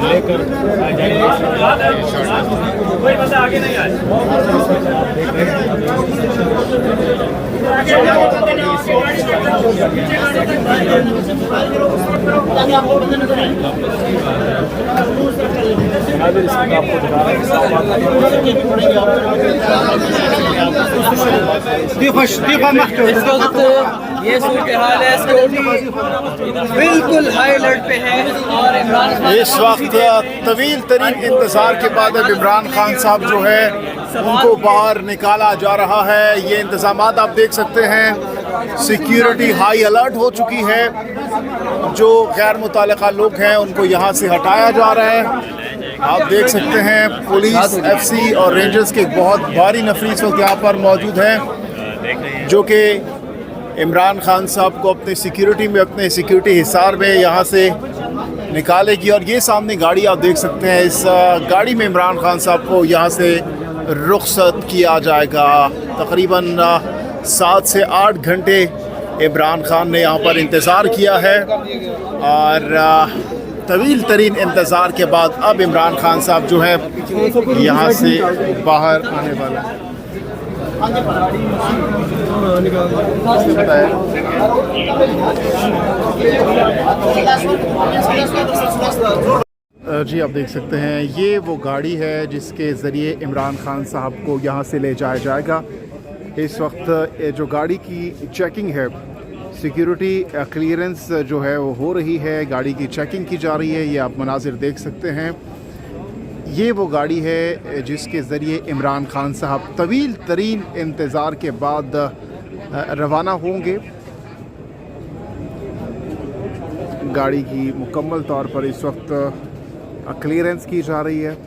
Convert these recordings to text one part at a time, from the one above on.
लेकर कोई बंदा आगे नहीं आए। ये सूरत हाल है, सिक्योरिटी बिल्कुल हाई अलर्ट पे है और इमरान खान इस वक्त तवील तरीन इंतज़ार के बाद अब इमरान खान साहब जो है उनको बाहर निकाला जा रहा है। ये इंतज़ाम आप देख सकते हैं, सिक्योरिटी हाई अलर्ट हो चुकी है। जो गैर मुतल्लिक़ा लोग हैं उनको यहाँ से हटाया जा रहा है। आप देख सकते हैं पुलिस, एफसी और रेंजर्स के बहुत भारी नफरी इस वक्त यहाँ पर मौजूद हैं, जो कि इमरान खान साहब को अपने सिक्योरिटी हिसार में यहाँ से निकालेगी। और ये सामने गाड़ी आप देख सकते हैं, इस गाड़ी में इमरान खान साहब को यहाँ से रुखसत किया जाएगा। तकरीबन 7 से 8 घंटे इमरान खान ने यहाँ पर इंतज़ार किया है और तवील तरीन इंतज़ार के बाद अब इमरान खान साहब जो है यहाँ से बाहर आने वाला है। जी आप देख सकते हैं, ये वो गाड़ी है जिसके ज़रिए इमरान खान साहब को यहाँ से ले जाया जाएगा। इस वक्त जो गाड़ी की चेकिंग है, सिक्योरिटी क्लियरेंस जो है वो हो रही है, गाड़ी की चेकिंग की जा रही है। ये आप मनाजिर देख सकते हैं। ये वो गाड़ी है जिसके ज़रिए इमरान खान साहब तवील तरीन इंतज़ार के बाद रवाना होंगे। गाड़ी की मुकम्मल तौर पर इस वक्त क्लियरेंस की जा रही है।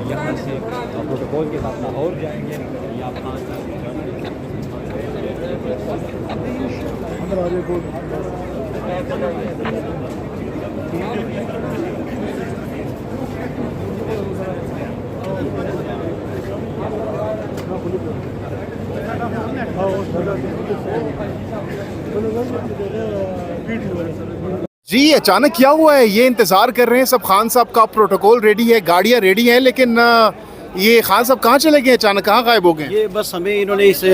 यहाँ से प्रोटोकॉल के साथ लाहौर जाएंगे या जी अचानक क्या हुआ है? ये इंतज़ार कर रहे हैं सब, खान साहब का प्रोटोकॉल रेडी है, गाड़ियाँ रेडी हैं, लेकिन ये खान साहब कहाँ चले गए? अचानक कहाँ गायब हो गए? ये बस हमें इन्होंने इसे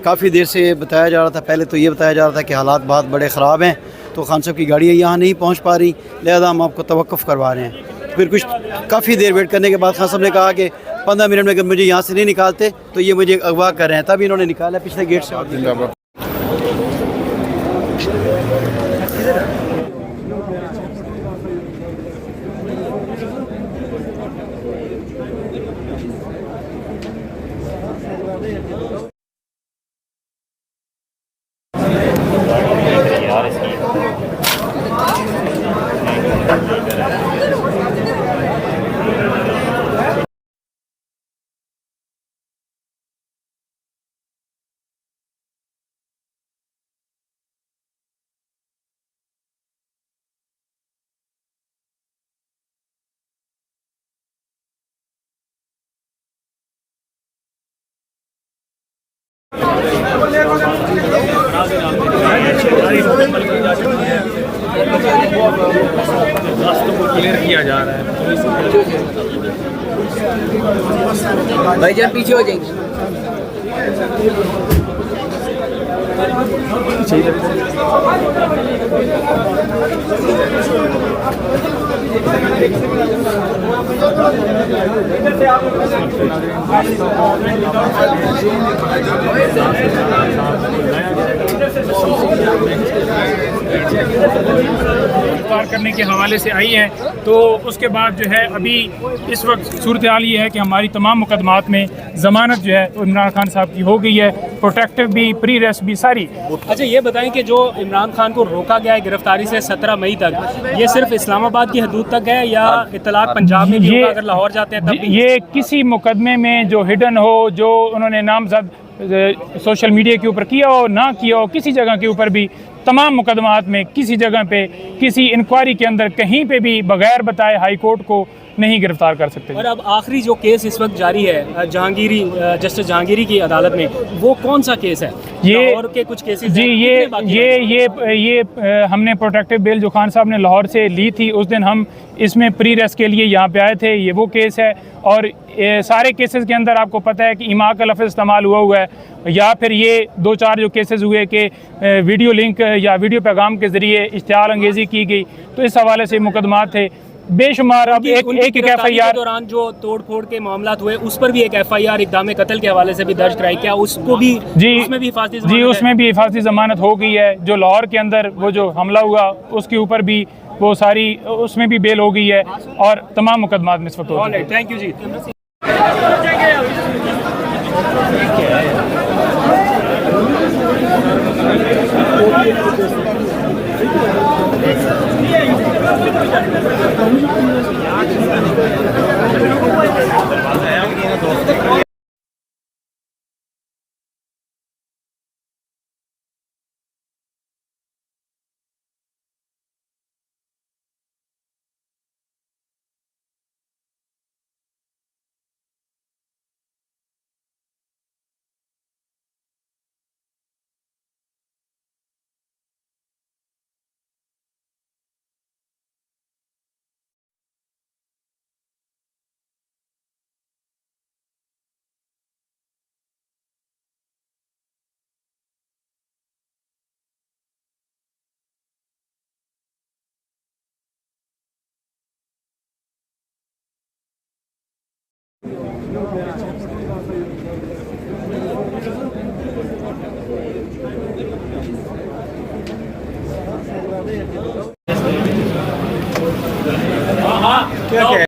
काफ़ी देर से बताया जा रहा था। पहले तो ये बताया जा रहा था कि हालात बहुत बड़े ख़राब हैं, तो खान साहब की गाड़ियाँ यहाँ नहीं पहुँच पा रही, लिहाजा हम आपको तवक्कुफ़ करवा रहे हैं। फिर कुछ काफ़ी देर वेट करने के बाद खान साहब ने कहा कि 15 मिनट में अगर मुझे यहाँ से नहीं निकालते तो ये मुझे अगवा कर रहे हैं। तब इन्होंने निकाला पिछले गेट से। रास्तों को क्लियर किया जा रहा है। भाईजान पीछे हो जाएंगे। गिरफ्तार करने के हवाले से आई हैं, तो उसके बाद जो है अभी इस वक्त सूरत हाल ये है कि हमारी तमाम मुकदमात में ज़मानत जो है इमरान खान साहब की हो गई है, प्रोटेक्टिव भी, प्री रेस्ट भी सारी। अच्छा ये बताएं कि जो इमरान खान को रोका गया है गिरफ्तारी से 17 मई तक, ये सिर्फ इस्लामाबाद की हदूद तक है या इतलाक पंजाब में भी होगा, अगर लाहौर जाते हैं तब भी? ये किसी मुकदमे में जो हिडन हो, जो उन्होंने नामजद सोशल मीडिया के ऊपर किया हो, ना किया हो, किसी जगह के ऊपर भी, तमाम मुकदमात में किसी जगह पे, किसी इंक्वायरी के अंदर कहीं पे भी बगैर बताए हाई कोर्ट को नहीं गिरफ्तार कर सकते। और अब आखिरी जो केस इस वक्त जारी है जहांगीरी, जस्टिस जहांगीरी की अदालत में, वो कौन सा केस है? ये लाहौर के कुछ केसेस जी, ये हमने प्रोटेक्टिव बेल जो खान साहब ने लाहौर से ली थी, उस दिन हम इसमें प्री रेस्ट के लिए यहाँ पे आए थे, ये वो केस है। और सारे केसेस के अंदर आपको पता है कि इमा का लफ्ज़ इस्तेमाल हुआ है, या फिर ये 2-4 जो केसेस हुए कि वीडियो लिंक या वीडियो पैगाम के ज़रिए इश्तिहार अंगेज़ी की गई, तो इस हवाले से मुकदमात थे बेशुमार। अब एक FIR दौरान जो तोड़ फोड़ के मामला हुए, उस पर भी एक FIR इक़दाम कत्ल के हवाले से भी दर्ज कराई, क्या उसको भी उसमें भी हिफाजती ज़मानत हो गई है? जो लाहौर के अंदर वो जो हमला हुआ उसके ऊपर भी वो सारी, उसमें भी बेल हो गई है, और तमाम मुकदमात में इस वक्त हो गई है। थैंक यू जी। क्या